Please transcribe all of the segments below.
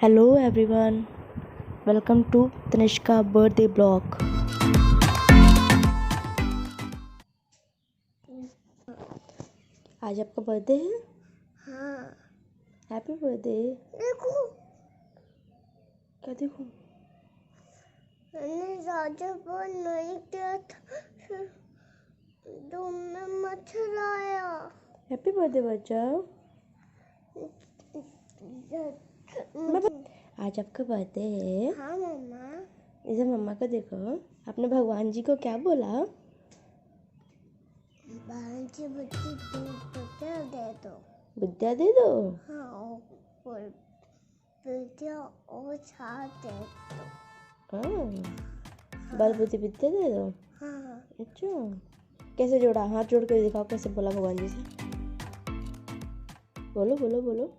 Hello everyone, welcome to Tanishka birthday blog. आज आपका birthday है? हाँ। Happy birthday. देखो क्या देखूं? मैंने राजा पर नहीं किया था, तो मैं मच्छर आया। हैप्पी बर्थडे बच्चा। आज आपका बर्थडे है। हाँ मम्मा। इधर मम्मा को देखो। आपने भगवान जी को क्या बोला? भगवान जी मुझे विद्या दे दो। विद्या दे दो। हाँ, और विद्या और साथ दे दो। हाँ, बल बुद्धि विद्या दे दो। हाँ। अच्छा, कैसे जोड़ा? हाथ जोड़ के दिखाओ, कैसे बोला भगवान जी से। बोलो बोलो बोलो।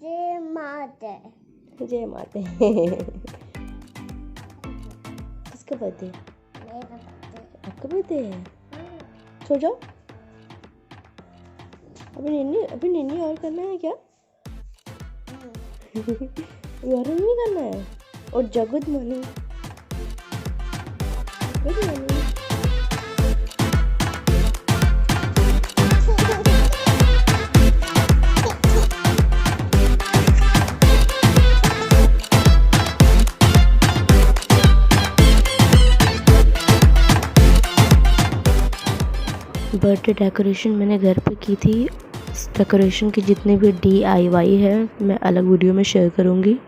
जय माता। जय माता। किसका बर्थडे? मेरा बर्थडे। आपका बर्थडे है? हाँ। सो जाओ। अभी निन्नी और करना है क्या? अभी और नहीं करना है? और good morning. Good morning. Birthday decoration मैंने घर पे की थी। डेकोरेशन की जितने भी DIY है मैं अलग वीडियो में शेयर करूँगी।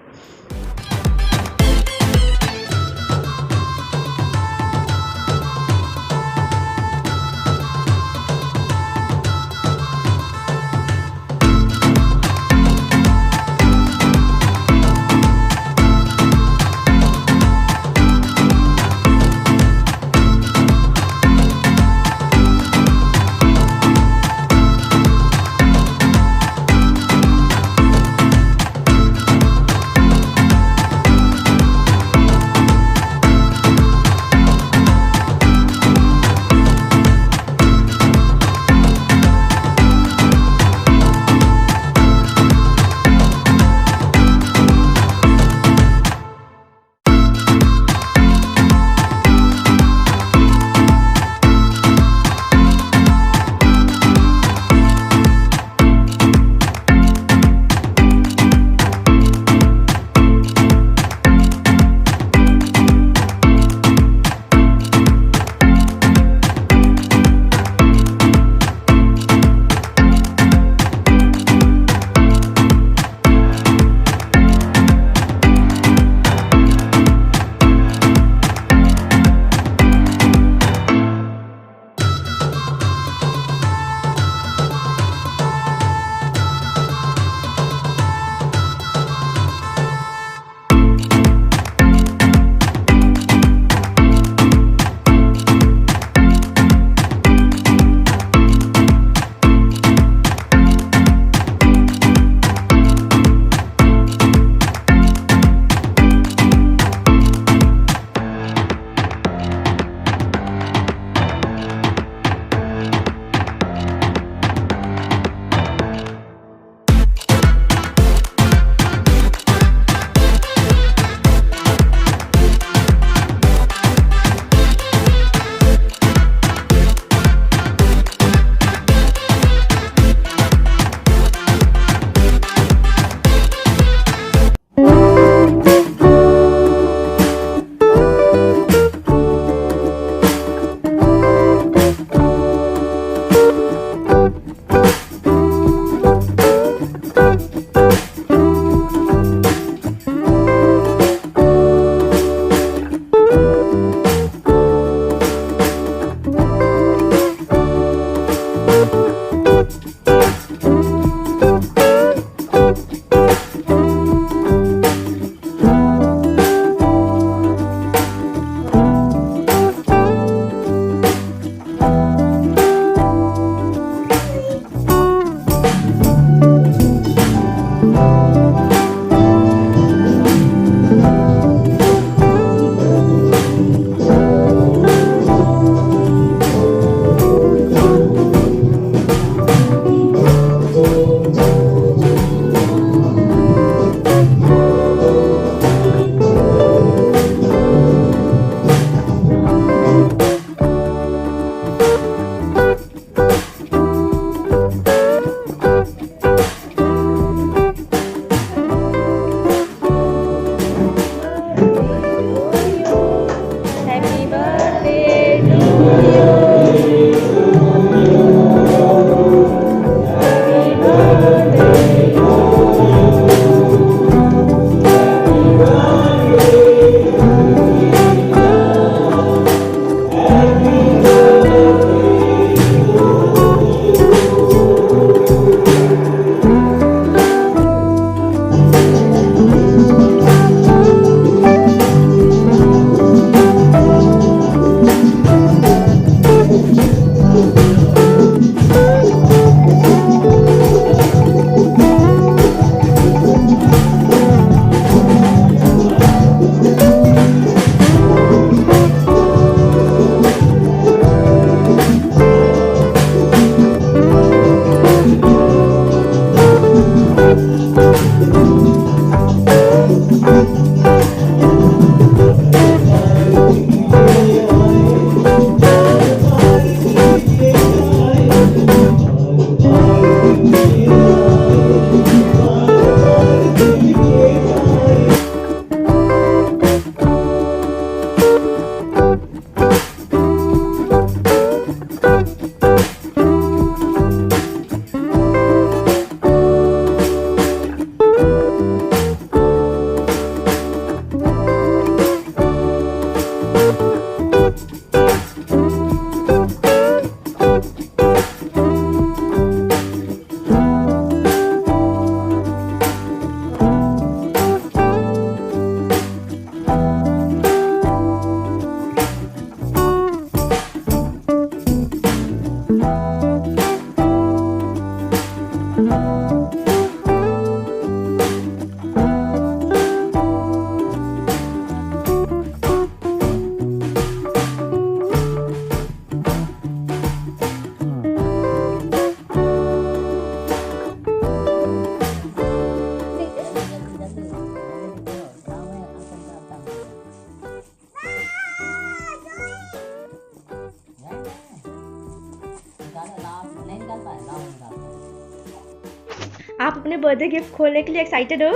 आप अपने बर्थडे गिफ्ट खोलने के लिए एक्साइटेड हो?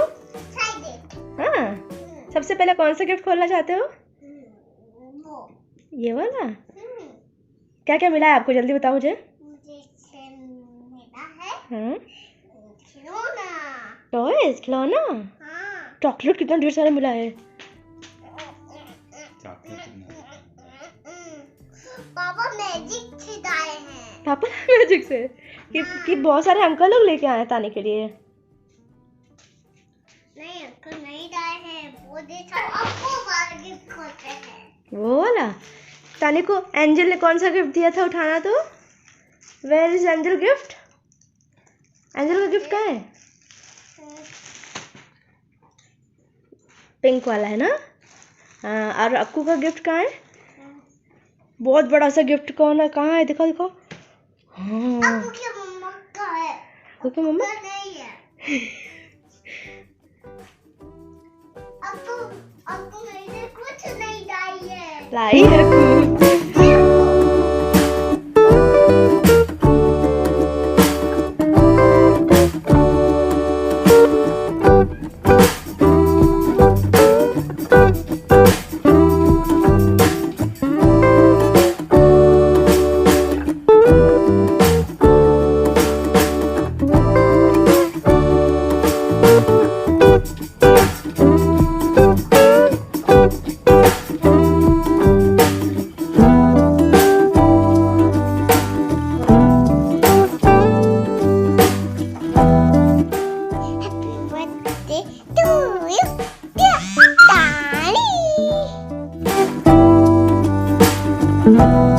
हाँ, सबसे पहले कौन सा गिफ्ट खोलना चाहते हो? ये वाला? क्या क्या मिला है आपको, जल्दी बताओ मुझे। मुझे मिला है हाँ, खिलौना। टॉयज, खिलौना। हाँ। चॉकलेट कितना ढेर सारा मिला है। पापा मैजिक से लाए हैं। पापा मैजिक से कि बहुत सारे अंकल लोग लेके आए हैं तानी के लिए। नहीं अंकल नहीं लाए हैं, वो देखो आपको वाला गिफ्ट खोलते हैं। वो वाला? तानी को एंजल ने कौन सा गिफ्ट दिया था, उठाना तो। Where is Angel gift? Angel का गिफ्ट कहाँ है? पिंक वाला है ना? हाँ, और अक्कू का गिफ्ट कहाँ है? बहुत बड़ा सा गिफ्ट कौन है, कहाँ है, दिखाओ दिखाओ। हाँ, अक्कू की मम्मा का है। ओके मम्मा। का नहीं है। अक्कू अक्कू मैंने कुछ नहीं लाई है। लाई है अक्कू। Taani.